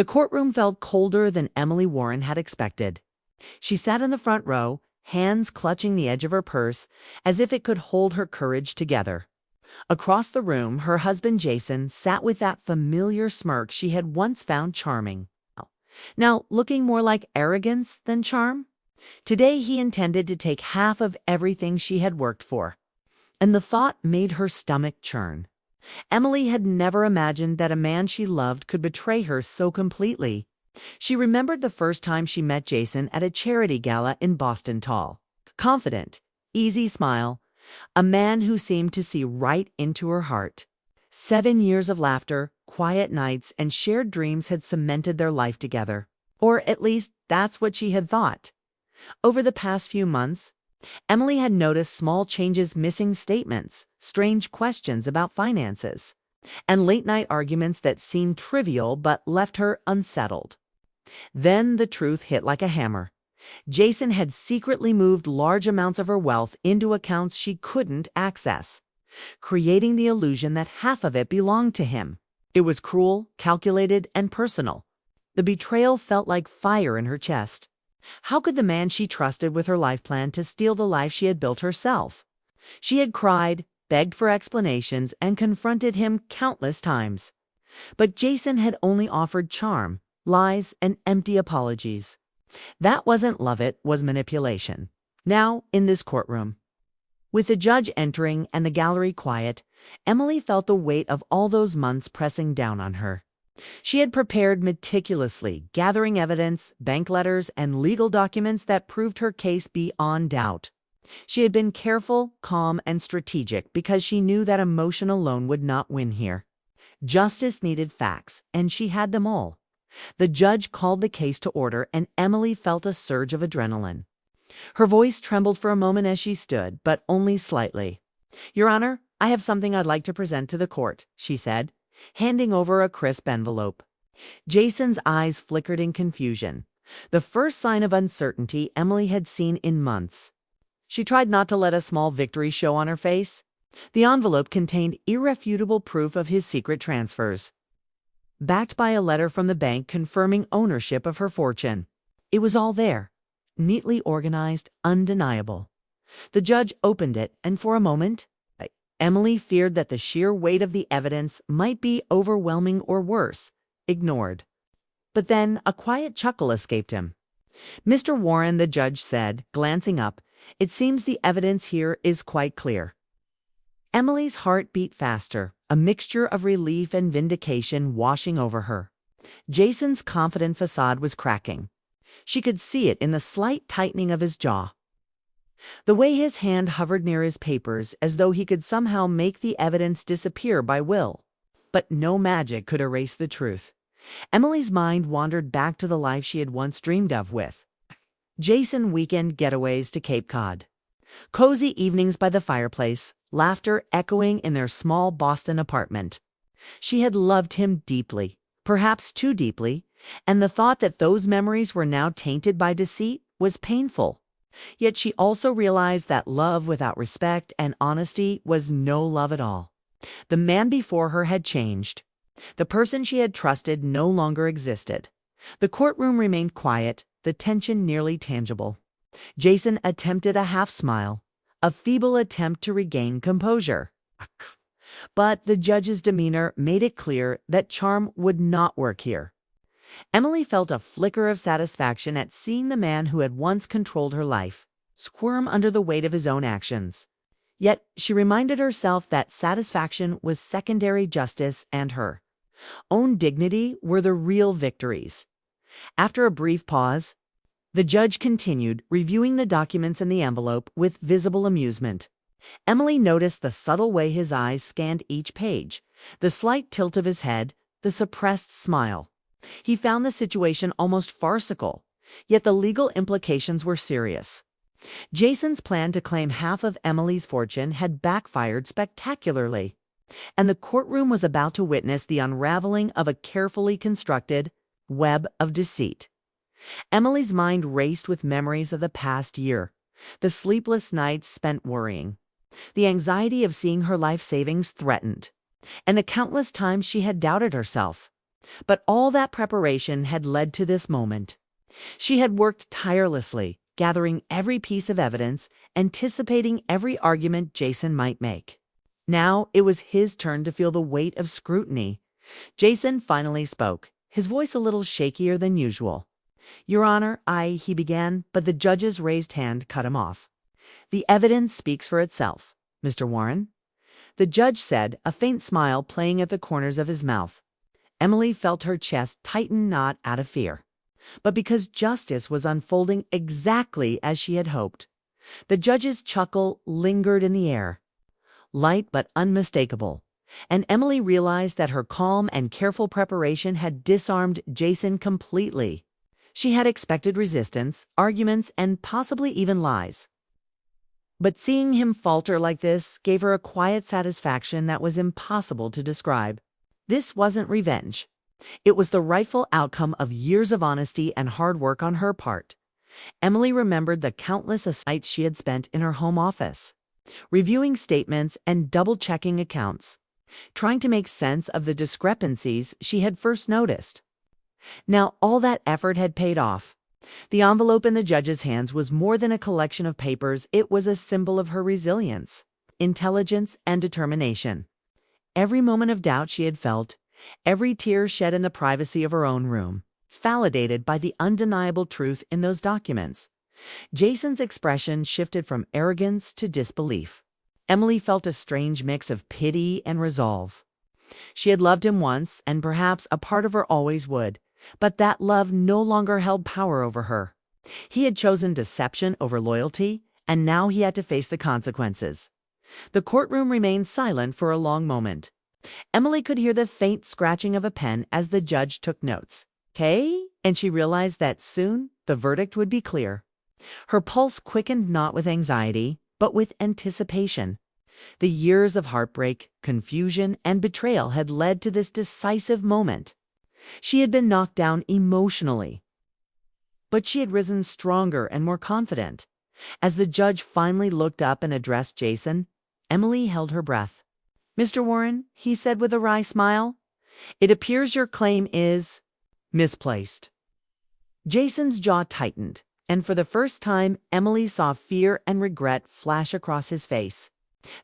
The courtroom felt colder than Emily Warren had expected. She sat in the front row, hands clutching the edge of her purse, as if it could hold her courage together. Across the room, her husband Jason sat with that familiar smirk she had once found charming. Now, looking more like arrogance than charm. Today he intended to take half of everything she had worked for. And the thought made her stomach churn. Emily had never imagined that a man she loved could betray her so completely. She remembered the first time she met Jason at a charity gala in Boston. Tall, confident, easy smile, a man who seemed to see right into her heart. 7 years of laughter, quiet nights, and shared dreams had cemented their life together. Or at least that's what she had thought. Over the past few months, Emily had noticed small changes, missing statements, strange questions about finances, and late-night arguments that seemed trivial but left her unsettled. Then the truth hit like a hammer. Jason had secretly moved large amounts of her wealth into accounts she couldn't access, creating the illusion that half of it belonged to him. It was cruel, calculated, and personal. The betrayal felt like fire in her chest. How could the man she trusted with her life plan to steal the life she had built herself? She had cried, begged for explanations, and confronted him countless times. But Jason had only offered charm, lies, and empty apologies. That wasn't love, it was manipulation. Now, in this courtroom, with the judge entering and the gallery quiet, Emily felt the weight of all those months pressing down on her. She had prepared meticulously, gathering evidence, bank letters, and legal documents that proved her case beyond doubt. She had been careful, calm, and strategic because she knew that emotion alone would not win here. Justice needed facts, and she had them all. The judge called the case to order, and Emily felt a surge of adrenaline. Her voice trembled for a moment as she stood, but only slightly. "Your Honor, I have something I'd like to present to the court," she said, handing over a crisp envelope. Jason's eyes flickered in confusion, the first sign of uncertainty Emily had seen in months. She tried not to let a small victory show on her face. The envelope contained irrefutable proof of his secret transfers, backed by a letter from the bank confirming ownership of her fortune. It was all there, neatly organized, undeniable. The judge opened it, and for a moment, Emily feared that the sheer weight of the evidence might be overwhelming or worse, ignored. But then a quiet chuckle escaped him. "Mr. Warren," the judge said, glancing up, "it seems the evidence here is quite clear." Emily's heart beat faster, a mixture of relief and vindication washing over her. Jason's confident facade was cracking. She could see it in the slight tightening of his jaw, the way his hand hovered near his papers as though he could somehow make the evidence disappear by will. But no magic could erase the truth. Emily's mind wandered back to the life she had once dreamed of with Jason. Weekend getaways to Cape Cod, cozy evenings by the fireplace, laughter echoing in their small Boston apartment. She had loved him deeply, perhaps too deeply, and the thought that those memories were now tainted by deceit was painful. Yet she also realized that love without respect and honesty was no love at all. The man before her had changed. The person she had trusted no longer existed. The courtroom remained quiet, the tension nearly tangible. Jason attempted a half smile, a feeble attempt to regain composure. But the judge's demeanor made it clear that charm would not work here. Emily felt a flicker of satisfaction at seeing the man who had once controlled her life squirm under the weight of his own actions. Yet she reminded herself that satisfaction was secondary. Justice and her own dignity were the real victories. After a brief pause, the judge continued, reviewing the documents in the envelope with visible amusement. Emily noticed the subtle way his eyes scanned each page, the slight tilt of his head, the suppressed smile. He found the situation almost farcical, yet the legal implications were serious. Jason's plan to claim half of Emily's fortune had backfired spectacularly, and the courtroom was about to witness the unraveling of a carefully constructed web of deceit. Emily's mind raced with memories of the past year, the sleepless nights spent worrying, the anxiety of seeing her life savings threatened, and the countless times she had doubted herself. But all that preparation had led to this moment. She had worked tirelessly, gathering every piece of evidence, anticipating every argument Jason might make. Now it was his turn to feel the weight of scrutiny. Jason finally spoke, his voice a little shakier than usual. "Your Honor, he began, but the judge's raised hand cut him off. "The evidence speaks for itself, Mr. Warren," the judge said, a faint smile playing at the corners of his mouth. Emily felt her chest tighten, not out of fear, but because justice was unfolding exactly as she had hoped. The judge's chuckle lingered in the air, light but unmistakable, and Emily realized that her calm and careful preparation had disarmed Jason completely. She had expected resistance, arguments, and possibly even lies. But seeing him falter like this gave her a quiet satisfaction that was impossible to describe. This wasn't revenge. It was the rightful outcome of years of honesty and hard work on her part. Emily remembered the countless nights she had spent in her home office, reviewing statements and double-checking accounts, trying to make sense of the discrepancies she had first noticed. Now all that effort had paid off. The envelope in the judge's hands was more than a collection of papers. It was a symbol of her resilience, intelligence, and determination. Every moment of doubt she had felt, every tear shed in the privacy of her own room, validated by the undeniable truth in those documents. Jason's expression shifted from arrogance to disbelief. Emily felt a strange mix of pity and resolve. She had loved him once, and perhaps a part of her always would, but that love no longer held power over her. He had chosen deception over loyalty, and now he had to face the consequences. The courtroom remained silent for a long moment. Emily could hear the faint scratching of a pen as the judge took notes. "Okay?" And she realized that soon the verdict would be clear. Her pulse quickened not with anxiety, but with anticipation. The years of heartbreak, confusion, and betrayal had led to this decisive moment. She had been knocked down emotionally, but she had risen stronger and more confident. As the judge finally looked up and addressed Jason, Emily held her breath. "Mr. Warren," he said with a wry smile, "it appears your claim is misplaced." Jason's jaw tightened, and for the first time Emily saw fear and regret flash across his face.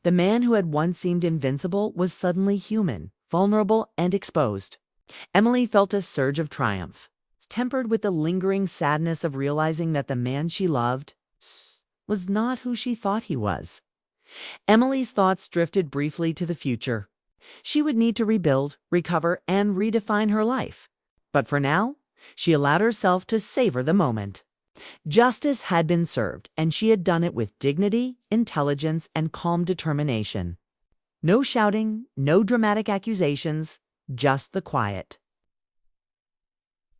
The man who had once seemed invincible was suddenly human, vulnerable, and exposed. Emily felt a surge of triumph, tempered with the lingering sadness of realizing that the man she loved was not who she thought he was. Emily's thoughts drifted briefly to the future. She would need to rebuild, recover, and redefine her life. But for now, she allowed herself to savor the moment. Justice had been served, and she had done it with dignity, intelligence, and calm determination. No shouting, no dramatic accusations, just the quiet,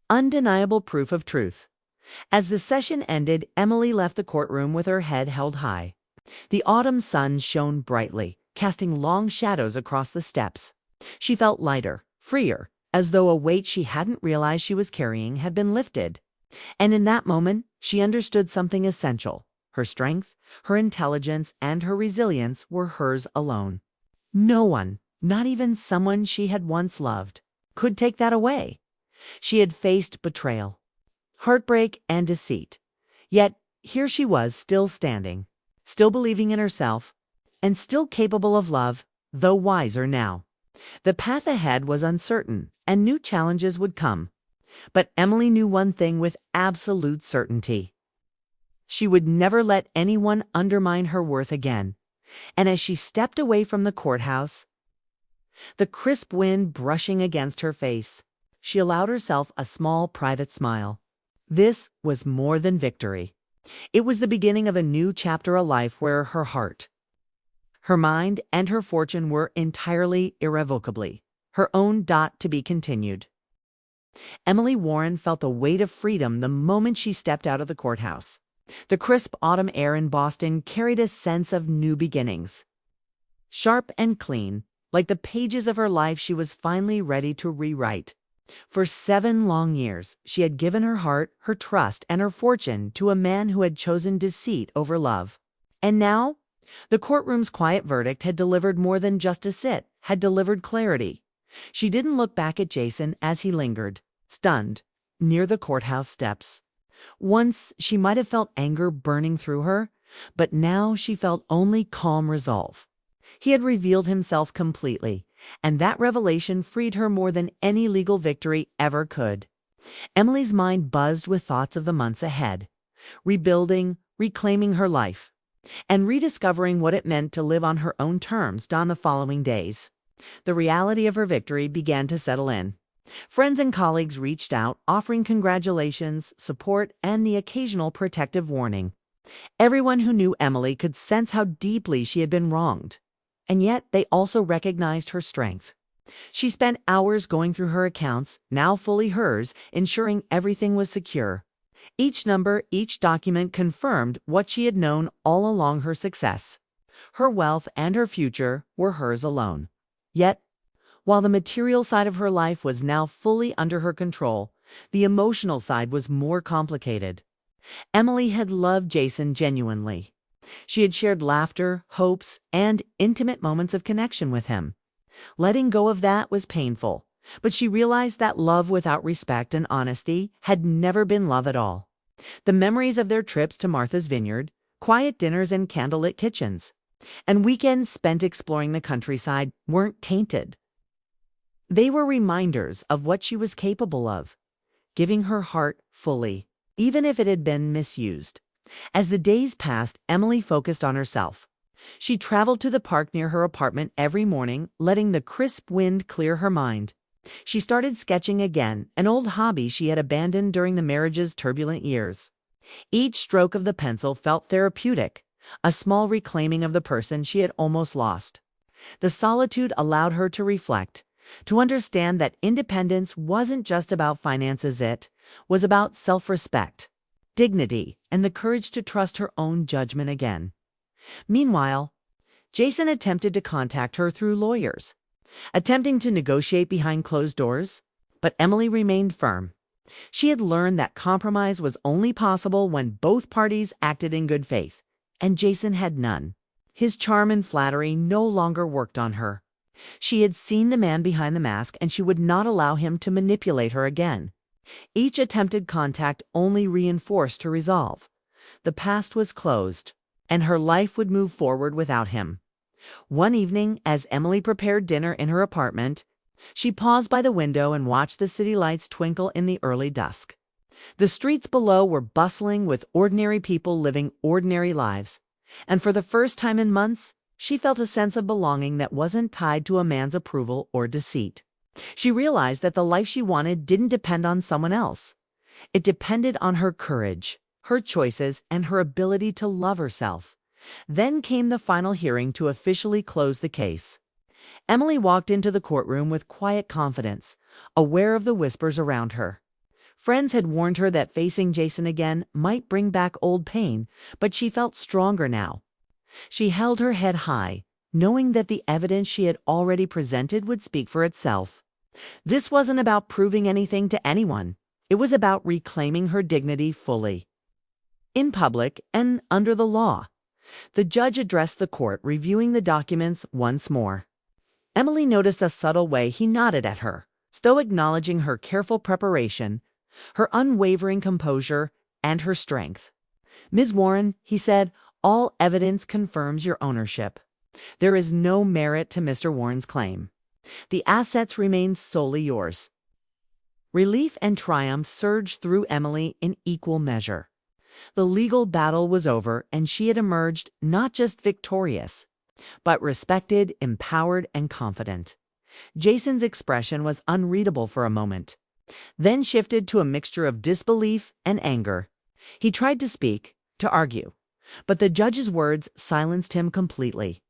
undeniable proof of truth. As the session ended, Emily left the courtroom with her head held high. The autumn sun shone brightly, casting long shadows across the steps. She felt lighter, freer, as though a weight she hadn't realized she was carrying had been lifted. And in that moment, she understood something essential. Her strength, her intelligence, and her resilience were hers alone. No one, not even someone she had once loved, could take that away. She had faced betrayal, heartbreak, and deceit. Yet here she was, still standing, still believing in herself, and still capable of love, though wiser now. The path ahead was uncertain, and new challenges would come. But Emily knew one thing with absolute certainty. She would never let anyone undermine her worth again. And as she stepped away from the courthouse, the crisp wind brushing against her face, she allowed herself a small private smile. This was more than victory. It was the beginning of a new chapter of life where her heart, her mind, and her fortune were entirely, irrevocably her own. To be continued. Emily Warren felt the weight of freedom the moment she stepped out of the courthouse. The crisp autumn air in Boston carried a sense of new beginnings. Sharp and clean, like the pages of her life she was finally ready to rewrite. For 7 long years, she had given her heart, her trust, and her fortune to a man who had chosen deceit over love. And now, the courtroom's quiet verdict had delivered more than justice. It had delivered clarity. She didn't look back at Jason as he lingered, stunned, near the courthouse steps. Once she might have felt anger burning through her, but now she felt only calm resolve. He had revealed himself completely, and that revelation freed her more than any legal victory ever could. Emily's mind buzzed with thoughts of the months ahead, rebuilding, reclaiming her life, and rediscovering what it meant to live on her own terms on the following days. The reality of her victory began to settle in. Friends and colleagues reached out, offering congratulations, support, and the occasional protective warning. Everyone who knew Emily could sense how deeply she had been wronged. And yet they also recognized her strength. She spent hours going through her accounts, now fully hers, ensuring everything was secure. Each number, each document confirmed what she had known all along: her success. Her wealth and her future were hers alone. Yet, while the material side of her life was now fully under her control, the emotional side was more complicated. Emily had loved Jason genuinely. She had shared laughter, hopes, and intimate moments of connection with him. Letting go of that was painful, but she realized that love without respect and honesty had never been love at all. The memories of their trips to Martha's Vineyard, quiet dinners in candlelit kitchens, and weekends spent exploring the countryside weren't tainted. They were reminders of what she was capable of, giving her heart fully, even if it had been misused. As the days passed, Emily focused on herself. She traveled to the park near her apartment every morning, letting the crisp wind clear her mind. She started sketching again, an old hobby she had abandoned during the marriage's turbulent years. Each stroke of the pencil felt therapeutic, a small reclaiming of the person she had almost lost. The solitude allowed her to reflect, to understand that independence wasn't just about finances. It was about self-respect, dignity, and the courage to trust her own judgment again. Meanwhile, Jason attempted to contact her through lawyers, attempting to negotiate behind closed doors, but Emily remained firm. She had learned that compromise was only possible when both parties acted in good faith, and Jason had none. His charm and flattery no longer worked on her. She had seen the man behind the mask, and she would not allow him to manipulate her again. Each attempted contact only reinforced her resolve. The past was closed, and her life would move forward without him. One evening, as Emily prepared dinner in her apartment, she paused by the window and watched the city lights twinkle in the early dusk. The streets below were bustling with ordinary people living ordinary lives, and for the first time in months, she felt a sense of belonging that wasn't tied to a man's approval or deceit. She realized that the life she wanted didn't depend on someone else. It depended on her courage, her choices, and her ability to love herself. Then came the final hearing to officially close the case. Emily walked into the courtroom with quiet confidence, aware of the whispers around her. Friends had warned her that facing Jason again might bring back old pain, but she felt stronger now. She held her head high, knowing that the evidence she had already presented would speak for itself. This wasn't about proving anything to anyone. It was about reclaiming her dignity fully. In public and under the law, the judge addressed the court, reviewing the documents once more. Emily noticed the subtle way he nodded at her, though acknowledging her careful preparation, her unwavering composure, and her strength. "Ms. Warren," he said, "all evidence confirms your ownership. There is no merit to Mr. Warren's claim. The assets remain solely yours." Relief and triumph surged through Emily in equal measure. The legal battle was over, and she had emerged not just victorious, but respected, empowered, and confident. Jason's expression was unreadable for a moment, then shifted to a mixture of disbelief and anger. He tried to speak, to argue, but the judge's words silenced him completely.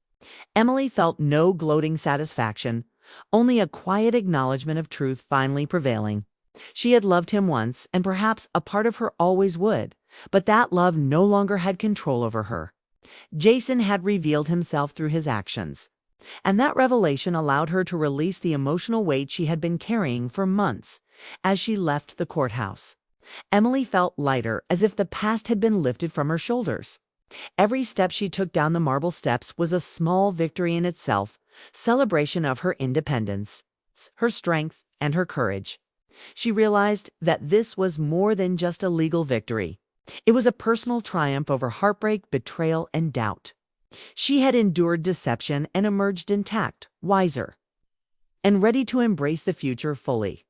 Emily felt no gloating satisfaction, only a quiet acknowledgement of truth finally prevailing. She had loved him once, and perhaps a part of her always would, but that love no longer had control over her. Jason had revealed himself through his actions, and that revelation allowed her to release the emotional weight she had been carrying for months. As she left the courthouse, Emily felt lighter, as if the past had been lifted from her shoulders. Every step she took down the marble steps was a small victory in itself, celebration of her independence. her strength, and her courage. She realized that this was more than just a legal victory. It was a personal triumph over heartbreak, betrayal, and doubt. She had endured deception and emerged intact, wiser, and ready to embrace the future fully.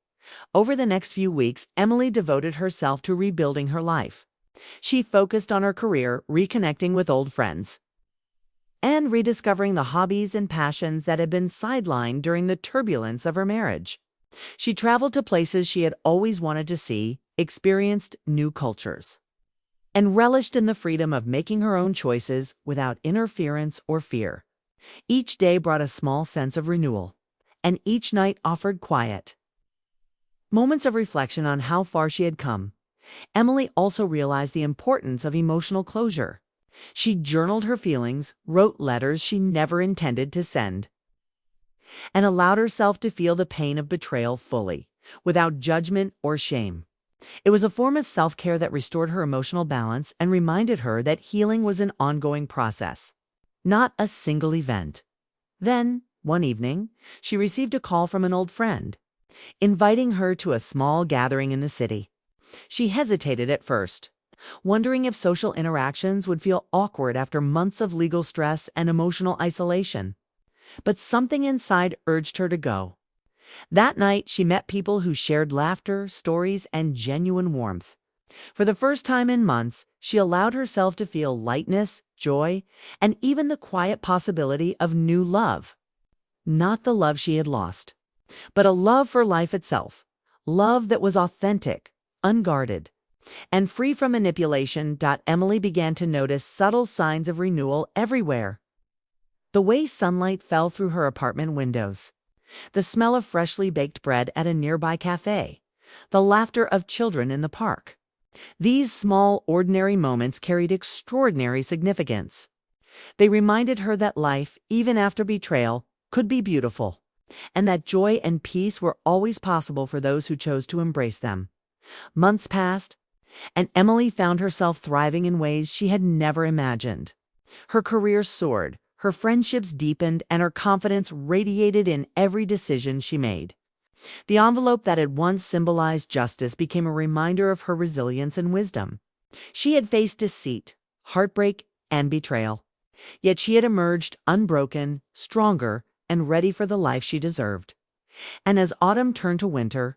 Over the next few weeks, Emily devoted herself to rebuilding her life. She focused on her career, reconnecting with old friends, and rediscovering the hobbies and passions that had been sidelined during the turbulence of her marriage. She traveled to places she had always wanted to see, experienced new cultures, and relished in the freedom of making her own choices without interference or fear. Each day brought a small sense of renewal, and each night offered quiet moments of reflection on how far she had come. Emily also realized the importance of emotional closure. She journaled her feelings, wrote letters she never intended to send, and allowed herself to feel the pain of betrayal fully, without judgment or shame. It was a form of self-care that restored her emotional balance and reminded her that healing was an ongoing process, not a single event. Then, one evening, she received a call from an old friend, inviting her to a small gathering in the city. She hesitated at first, wondering if social interactions would feel awkward after months of legal stress and emotional isolation. But something inside urged her to go. That night, she met people who shared laughter, stories, and genuine warmth. For the first time in months, she allowed herself to feel lightness, joy, and even the quiet possibility of new love. Not the love she had lost, but a love for life itself. Love that was authentic, unguarded, and free from manipulation. Emily began to notice subtle signs of renewal everywhere. The way sunlight fell through her apartment windows, the smell of freshly baked bread at a nearby cafe, the laughter of children in the park. These small, ordinary moments carried extraordinary significance. They reminded her that life, even after betrayal, could be beautiful, and that joy and peace were always possible for those who chose to embrace them. Months passed, and Emily found herself thriving in ways she had never imagined. Her career soared, her friendships deepened, and her confidence radiated in every decision she made. The envelope that had once symbolized justice became a reminder of her resilience and wisdom. She had faced deceit, heartbreak, and betrayal, yet she had emerged unbroken, stronger, and ready for the life she deserved. And as autumn turned to winter,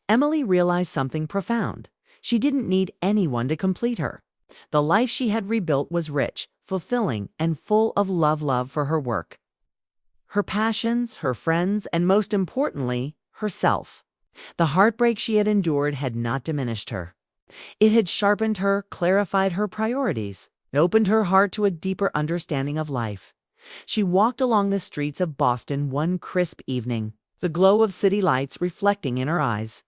Emily realized something profound. She didn't need anyone to complete her. The life she had rebuilt was rich, fulfilling, and full of love for her work, her passions, her friends, and most importantly, herself. The heartbreak she had endured had not diminished her. It had sharpened her, clarified her priorities, opened her heart to a deeper understanding of life. She walked along the streets of Boston one crisp evening, the glow of city lights reflecting in her eyes.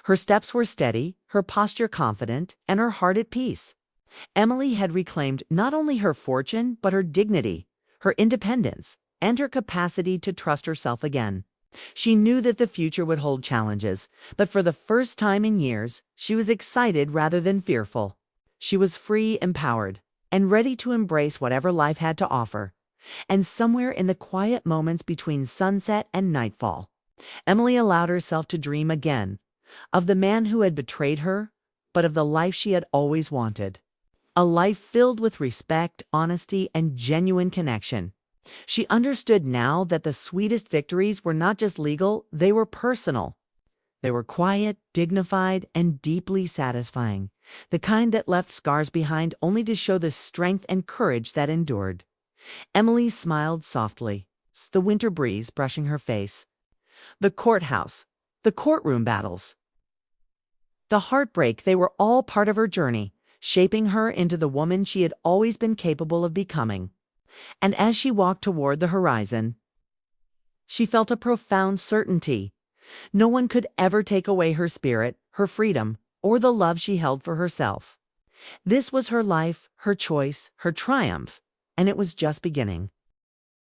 Her steps were steady, her posture confident, and her heart at peace. Emily had reclaimed not only her fortune, but her dignity, her independence, and her capacity to trust herself again. She knew that the future would hold challenges, but for the first time in years, she was excited rather than fearful. She was free, empowered, and ready to embrace whatever life had to offer. And somewhere in the quiet moments between sunset and nightfall, Emily allowed herself to dream again, of the man who had betrayed her, but of the life she had always wanted. A life filled with respect, honesty, and genuine connection. She understood now that the sweetest victories were not just legal, they were personal. They were quiet, dignified, and deeply satisfying, the kind that left scars behind only to show the strength and courage that endured. Emily smiled softly, the winter breeze brushing her face. The courthouse, the courtroom battles, the heartbreak, they were all part of her journey, shaping her into the woman she had always been capable of becoming. And as she walked toward the horizon, she felt a profound certainty. No one could ever take away her spirit, her freedom, or the love she held for herself. This was her life, her choice, her triumph, and it was just beginning.